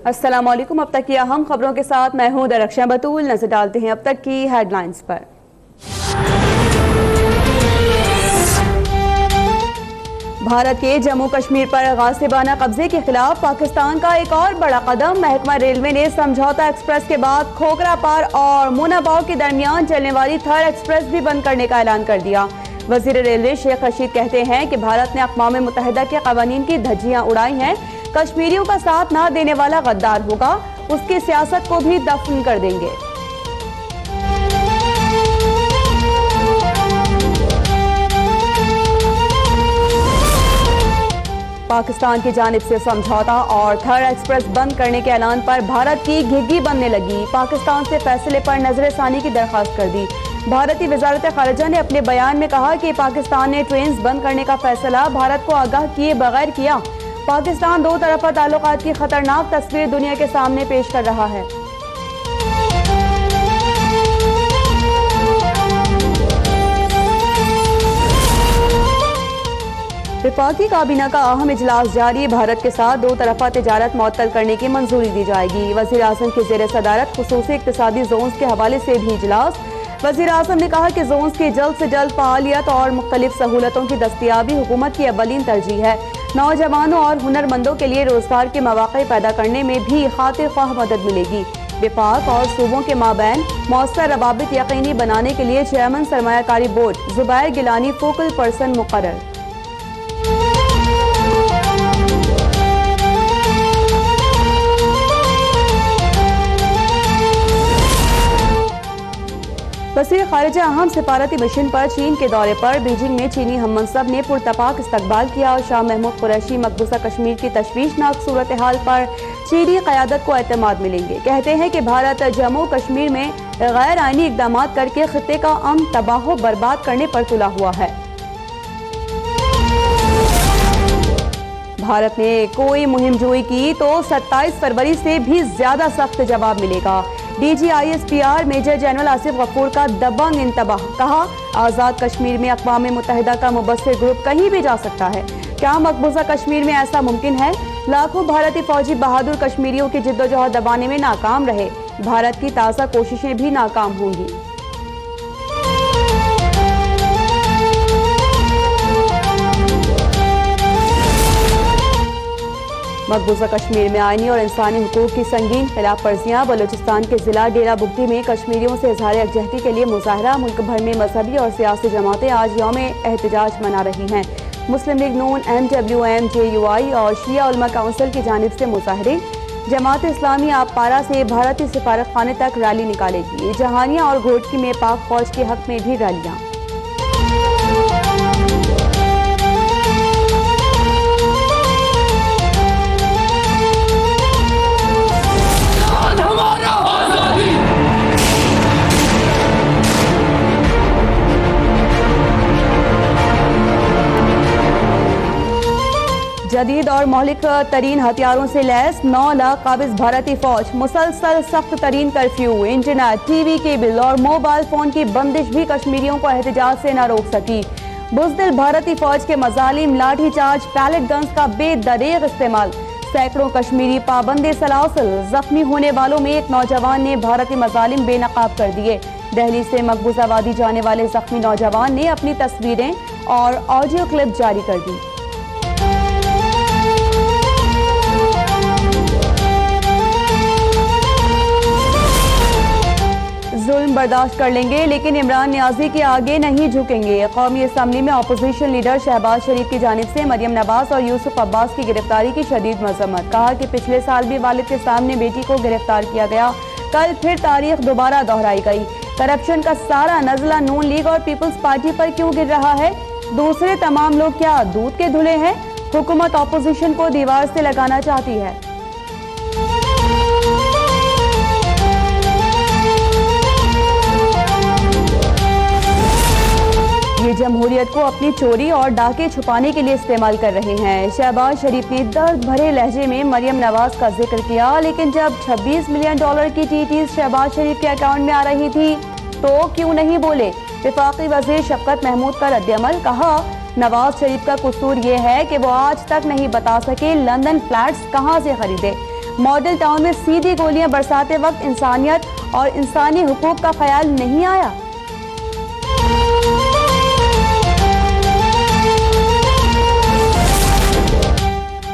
अस्सलाम वालेकुम। अब तक की अहम खबरों के साथ मैं हूं दरख्शां बतूल। नजर डालते हैं अब तक की हेडलाइंस पर। भारत के जम्मू कश्मीर पर गासिबाना कब्जे के खिलाफ पाकिस्तान का एक और बड़ा कदम। महकमा रेलवे ने समझौता एक्सप्रेस के बाद खोखरा पार और मुनाबाव के दरमियान चलने वाली थर्ड एक्सप्रेस भी बंद करने का ऐलान कर दिया। वजीर रेलवे शेख रशीद कहते हैं कि भारत ने अक़वाम मुत्तहिदा के क़वानीन की धज्जियां उड़ाई हैं। कश्मीरियों का साथ ना देने वाला गद्दार होगा, उसकी सियासत को भी दफन कर देंगे। पाकिस्तान की जानिब से समझौता और थर्ड एक्सप्रेस बंद करने के ऐलान पर भारत की घिघी बनने लगी। पाकिस्तान से फैसले पर नजरसानी की दरख्वास्त कर दी। भारतीय वजारत खारिजा ने अपने बयान में कहा कि पाकिस्तान ने ट्रेन्स बंद करने का फैसला भारत को आगाह किए बगैर किया। पाकिस्तान दो तरफा ताल्लुकात की खतरनाक तस्वीर दुनिया के सामने पेश कर रहा है। विफाकी काबीना का अहम इजलास जारी। भारत के साथ दो तरफा तिजारत मुअत्तल करने की मंजूरी दी जाएगी। वज़ीर आज़म की ज़ेर सदारत खुसूसी इक़्तिसादी जोन्स के हवाले से भी इजलास। वज़ीर आज़म ने कहा कि जोन्स की जल्द से जल्द फ़आलियत और मुख्तलिफ सहूलतों की दस्तियाबी हुकूमत की अव्वलीन तरजीह है। नौजवानों और हुनरमंदों के लिए रोजगार के मौक़े पैदा करने में भी खातिर ख्वाह मदद मिलेगी। विफाक और सूबों के माबैन मौसर रवाबित यकीनी बनाने के लिए चेयरमैन सरमायाकारी board Zubair Gilani focal person मुकर्रर। वज़ीर खारिजा अहम सिफारती मिशन पर चीन के दौरे पर। बीजिंग में चीनी हम मनसब ने पुरतपाक इस्तकबाल किया और शाह महमूद कुरैशी मकबूजा कश्मीर की तशवीशनाक सूरत हाल पर चीनी क़यादत को एतमाद मिलेंगे। कहते हैं कि भारत जम्मू कश्मीर में गैर आइनी इक़दाम करके खित्ते का अमन तबाह बर्बाद करने पर तुला हुआ है। भारत ने कोई मुहिम जोई की तो 27 फरवरी से भी ज्यादा सख्त जवाब मिलेगा। DGISPR major general Asif Ghafoor का दबंग इंतबाह। कहा, आज़ाद कश्मीर में अक़वाम मुत्तहिदा का मुबस्सिर ग्रुप कहीं भी जा सकता है। क्या मकबूजा कश्मीर में ऐसा मुमकिन है? लाखों भारतीय फौजी बहादुर कश्मीरियों की जिद्दोजहद दबाने में नाकाम रहे। भारत की ताज़ा कोशिशें भी नाकाम होंगी। मकबूजा कश्मीर में आईनी और इंसानी हुकूक की संगीन खिलाफ वर्जियाँ। बलूचिस्तान के जिला डेरा बुगटी में कश्मीरियों से इज़हार यकजहती के लिए मुजाहरा। मुल्क भर में मजहबी और सियासी जमातें आज यौम एहतजाज मना रही हैं। मुस्लिम लीग नून, MWM, JUI और शिया उलमा काउंसिल की जानिब से मुजाहरे। जमात इस्लामी आपपारा से भारतीय सिफारत खाने तक रैली निकालेगी। जहानिया और घोटकी में पाक फौज के हक में भी रैलियाँ। जदीद और मौलिक तरीन हथियारों से लैस 9 लाख काबिज भारतीय फौज। मुसलसल सख्त तरीन कर्फ्यू, इंटरनेट, TV केबल और मोबाइल फोन की बंदिश भी कश्मीरियों को एहतजाज से न रोक सकी। बुज़दिल भारतीय फौज के मजालिम, लाठी चार्ज, पैलेट गन्स का बेदरेग इस्तेमाल। सैकड़ों कश्मीरी पाबंदे सलासिल। जख्मी होने वालों में एक नौजवान ने भारतीय मजालिम बेनकाब कर दिए। दिल्ली से मकबूजा वादी जाने वाले जख्मी नौजवान ने अपनी तस्वीरें और ऑडियो क्लिप जारी कर दी। जुल्म बर्दाश्त कर लेंगे लेकिन इमरान नियाजी के आगे नहीं झुकेंगे। कौमी असम्बली में अपोजिशन लीडर शहबाज शरीफ की जानिब से मरियम नवाज और यूसुफ अब्बास की गिरफ्तारी की शदीद मजम्मत। कहा कि पिछले साल भी वालिद के सामने बेटी को गिरफ्तार किया गया, कल फिर तारीख दोबारा दोहराई गई। करप्शन का सारा नजला नून लीग और पीपल्स पार्टी पर क्यों गिर रहा है? दूसरे तमाम लोग क्या दूध के धुले हैं? हुकूमत अपोजिशन को दीवार से लगाना चाहती है। ये जमहूरियत को अपनी चोरी और डाके छुपाने के लिए इस्तेमाल कर रहे हैं। शहबाज शरीफ ने दर्द भरे लहजे में मरियम नवाज का जिक्र किया, लेकिन जब $26 मिलियन की TTs शहबाज शरीफ के अकाउंट में आ रही थी तो क्यों नहीं बोले? वफाकी वजीर शफकत महमूद का रद्दअमल। कहा, नवाज शरीफ का कसूर ये है कि वो आज तक नहीं बता सके लंदन फ्लैट्स कहां से खरीदे। मॉडल टाउन में सीधी गोलियां बरसाते वक्त इंसानियत और इंसानी हुकूक का ख्याल नहीं आया।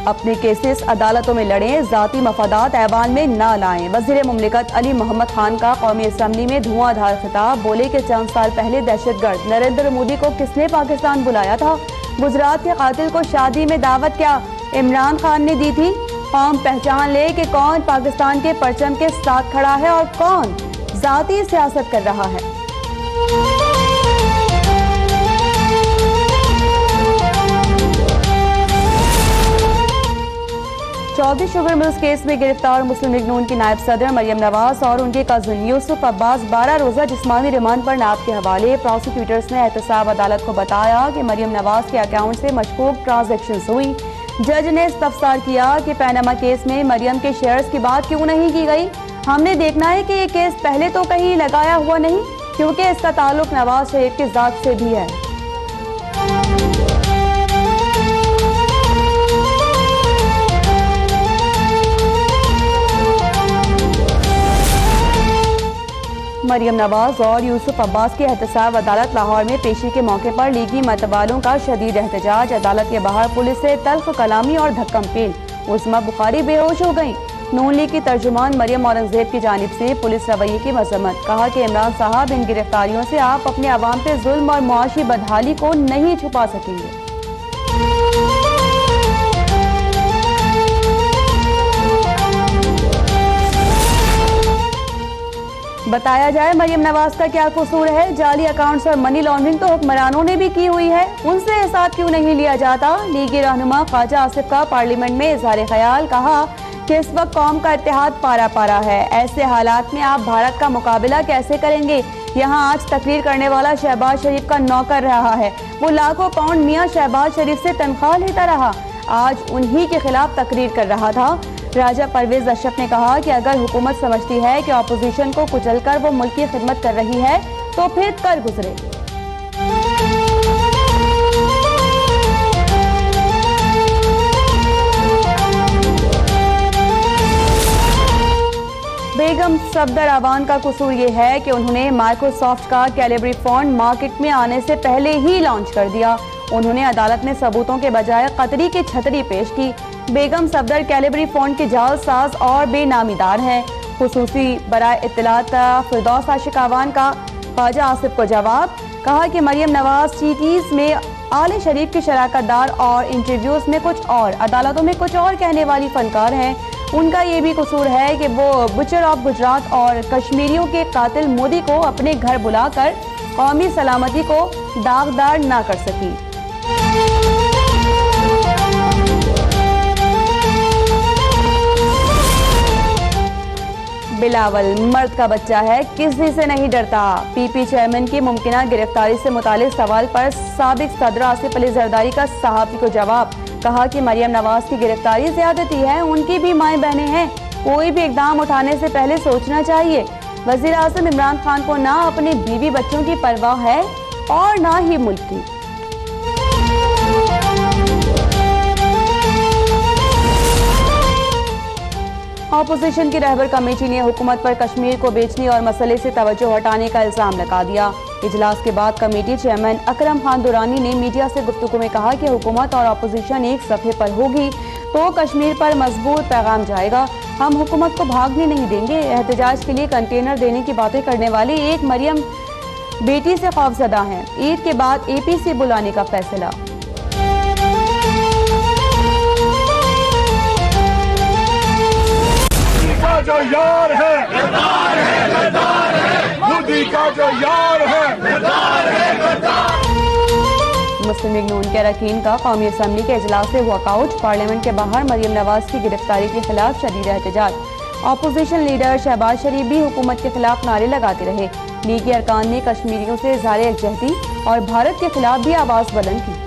अपने केसेस अदालतों में लड़ें, जाती मफादात ऐवान में ना लाएं। वज़ीर मुमलिकत अली मोहम्मद खान का कौमी असम्बली में धुआंधार खिताब। बोले कि चंद साल पहले दहशतगर्द नरेंद्र मोदी को किसने पाकिस्तान बुलाया था? गुजरात के कातिल को शादी में दावत क्या इमरान खान ने दी थी? कौम पहचान ले कि कौन पाकिस्तान के परचम के साथ खड़ा है और कौन जाती सियासत कर रहा है। चौधरी शुगर मिल्स केस में गिरफ्तार मुस्लिम लीग नून की नायब सदर मरियम नवाज और उनके कजिन यूसुफ अब्बास 12 रोजा जिस्मानी रिमांड पर नाब के हवाले। प्रोसिक्यूटर्स ने एहतसाब अदालत को बताया कि मरियम नवाज के अकाउंट से मशकूक ट्रांजैक्शंस हुई। जज ने इस्तफसार किया कि पैनामा केस में मरियम के शेयर्स की बात क्यों नहीं की गई। हमने देखना है कि ये केस पहले तो कहीं लगाया हुआ नहीं, क्योंकि इसका ताल्लुक नवाज शरीफ की जात से भी है। मरियम नवाज और यूसुफ अब्बास की एहतसाब अदालत लाहौर में पेशी के मौके पर लीगी मतवालों का शदीद एहतजाज। अदालत के बाहर पुलिस से तल्ख कलामी और धक्कम पेल। उस्मा बुखारी बेहोश हो गई। नून लीग की तर्जुमान मरियम औरंगजेब की जानिब से पुलिस रवैये की मजम्मत। कहा कि इमरान साहब, इन गिरफ्तारियों से आप अपने अवाम पे जुल्म और मुआशी बदहाली को नहीं छुपा सकेंगे। बताया जाए मरियम नवाज का क्या कसूर है? जाली अकाउंट्स और मनी लॉन्ड्रिंग तो हुक्मरानों ने भी की हुई है, उनसे हिसाब क्यों नहीं लिया जाता? लीगी रहनुमा ख्वाजा आसिफ का पार्लियामेंट में इजहार ख्याल। कहा कि इस वक्त कौम का इत्तेहाद पारा पारा है, ऐसे हालात में आप भारत का मुकाबला कैसे करेंगे? यहाँ आज तकरीर करने वाला शहबाज शरीफ का नौकर रहा है, वो लाखों पाउंड मियाँ शहबाज शरीफ से तनख्वाह लेता रहा, आज उन्हीं के खिलाफ तकरीर कर रहा था। राजा परवेज अशरफ ने कहा कि अगर हुकूमत समझती है कि अपोजिशन को कुचलकर वो मुल्क की खिदमत कर रही है तो फिर कर गुजरे। बेगम सफदर अवान का कसूर ये है कि उन्होंने माइक्रोसॉफ्ट का कैलिबरी फ़ोन मार्केट में आने से पहले ही लॉन्च कर दिया। उन्होंने अदालत में सबूतों के बजाय कतरी की छतरी पेश की। बेगम सफदर कैलिबरी फ़ोन के जालसाज और बेनामीदार हैं। खुसूसी बराए इत्तलात फिरदौस आशिक अवान का ख्वाजा आसिफ को जवाब। कहा कि मरियम नवाज सीटीज़ में आले शरीफ की शराकतदार और इंटरव्यूज़ में कुछ और, अदालतों में कुछ और कहने वाली फनकार हैं। उनका ये भी कसूर है कि वो बुचर ऑफ गुजरात और कश्मीरियों के कातिल मोदी को अपने घर बुलाकर कौमी सलामती को दागदार ना कर सकी। बिलावल मर्द का बच्चा है, किसी से नहीं डरता। पीपी चेयरमैन की मुमकिना गिरफ्तारी से मुतालिक सवाल पर साबिक सदर आसिफ अली जरदारी का सहाफ़ी को जवाब। कहा कि मरियम नवाज की गिरफ्तारी ज़्यादती है, उनकी भी माएँ बहनें हैं, कोई भी इकदाम उठाने से पहले सोचना चाहिए। वज़ीर आज़म इमरान खान को ना अपने बीवी बच्चों की परवाह है और ना ही मुल्क की। अपोजिशन की रहबर कमेटी ने हुकूमत पर कश्मीर को बेचने और मसले से तवज्जो हटाने का इल्ज़ाम लगा दिया। इजलास के बाद कमेटी चेयरमैन अकरम खान दुरानी ने मीडिया से गुफ्तगू में कहा कि हुकूमत और अपोजिशन एक सफ़े पर होगी तो कश्मीर पर मजबूत पैगाम जाएगा। हम हुकूमत को भागने नहीं देंगे। एहतजाज के लिए कंटेनर देने की बातें करने वाली एक मरियम बेटी से खौफजदा हैं। ईद के बाद APC बुलाने का फैसला। जो यार है मोदी का जो यार है मुस्लिम लीग नून के अरकान का कौमी असम्बली के इजलास से वॉकआउट। पार्लियामेंट के बाहर मरियम नवाज की गिरफ्तारी के खिलाफ शदीद एहतजाज। अपोजिशन लीडर शहबाज शरीफ भी हुकूमत के खिलाफ नारे लगाते रहे। लीगी अरकान ने कश्मीरियों से इज़हार यकजहती और भारत के खिलाफ भी आवाज़ बुलंद की।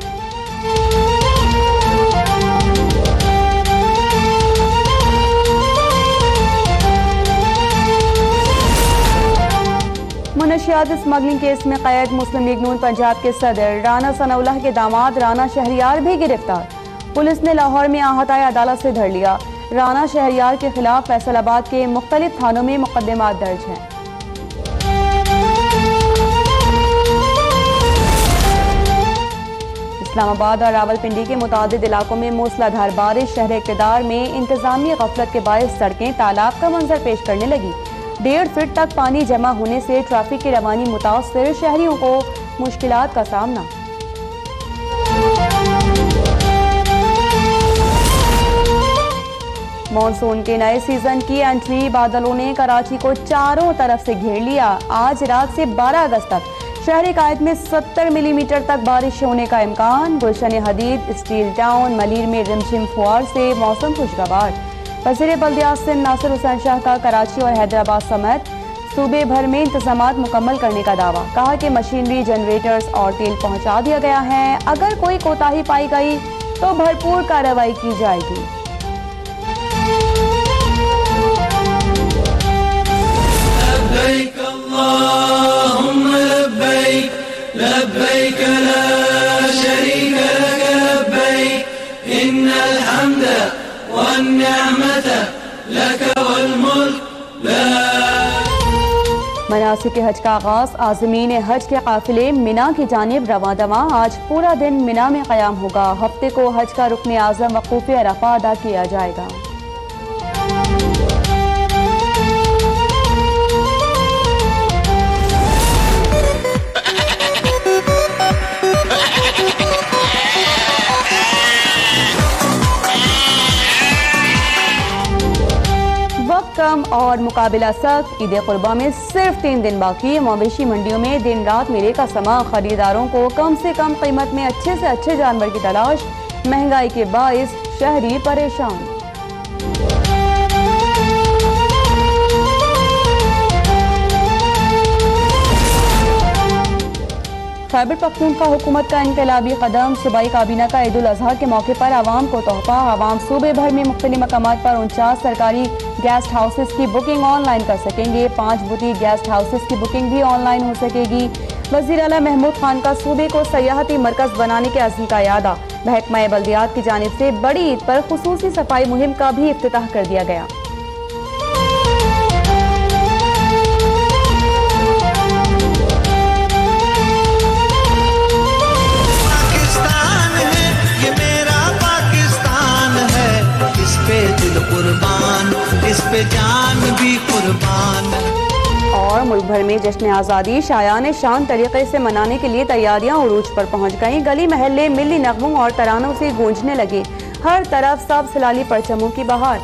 मुनशियात स्मगलिंग केस में कैद मुस्लिम लीग नून पंजाब के सदर राना सनाउल्लाह के दामाद राना शहरियार भी गिरफ्तार। पुलिस ने लाहौर में आहताए अदालत से धर लिया। राना शहरियार के खिलाफ फैसलाबाद के मुख्तलिफ थानों में मुकदमात दर्ज हैं। इस्लामाबाद और रावलपिंडी के मुतादिद इलाकों में मूसलाधार बारिश शहर इक़्तिदार में इंतजामी गफलत के बायस सड़कें तालाब का मंजर पेश करने लगी। 1.5 फीट तक पानी जमा होने से ट्रैफिक की रवानी मुतासर, शहरियों को मुश्किलात का सामना। मॉनसून के नए सीजन की एंट्री, बादलों ने कराची को चारों तरफ से घेर लिया। आज रात से 12 अगस्त तक शहर कायद में 70 मिलीमीटर तक बारिश होने का इम्कान। गुलशन हदीद, स्टील टाउन, मलीर में रिमझिम फुहार से मौसम खुशगवार। वज़ीर बल्दियात सिंध नासिर हुसैन शाह का कराची और हैदराबाद समेत सूबे भर में इंतजामात मुकम्मल करने का दावा। कहा कि मशीनरी, जनरेटर्स और तेल पहुंचा दिया गया है। अगर कोई कोताही पाई गई तो भरपूर कार्रवाई की जाएगी। लब्बैक अल्लाहुम्मा लब्बैक, लब्बैक ला शरीक लक लब्बैक, इन्नल हम्द वन निअमत लक वल मुल्क ला। मनासिक हज का आगाज, आज़मीन हज के काफिले मिना की जानिब रवां दवा। आज पूरा दिन मिना में क़याम होगा। हफ्ते को हज का रुकन आज़म वक़ूफ़ अरफ़ा अदा किया जाएगा। कम और मुकाबला सख्त। ईद कुर्बा में सिर्फ 3 दिन बाकी। मवेशी मंडियों में दिन रात मेले का समा। खरीदारों को कम से कम कीमत में अच्छे से अच्छे जानवर की तलाश। महंगाई के बाइस शहरी परेशान। खैबर पख्तूनख्वा हुकूमत का इनकलाबी कदम। सूबाई काबीना का ईद उल अजहा के मौके पर आवाम को तोहफा। आवाम सूबे भर में मुख्तलिफ मकामात पर 49 सरकारी गेस्ट हाउसेस की बुकिंग ऑनलाइन कर सकेंगे। 5 बुटीक गेस्ट हाउसेस की बुकिंग भी ऑनलाइन हो सकेगी। वज़ीर आला महमूद खान का सूबे को सयाहती मरकज बनाने के अज़्म का यादा। महकमा बल्दियात की जानिब से बड़ी ईद पर खुसूसी सफाई मुहिम का भी इफ्तिताह कर दिया गया। इस पे जान भी कुर्बान। और मुल्क भर में जश्न आज़ादी शायान शान तरीके से मनाने के लिए तैयारियां उरूज पर पहुंच गईं। गली महल्ले मिली नगमों और तरानों से गूंजने लगे। हर तरफ सब सलाली परचमों की बहार।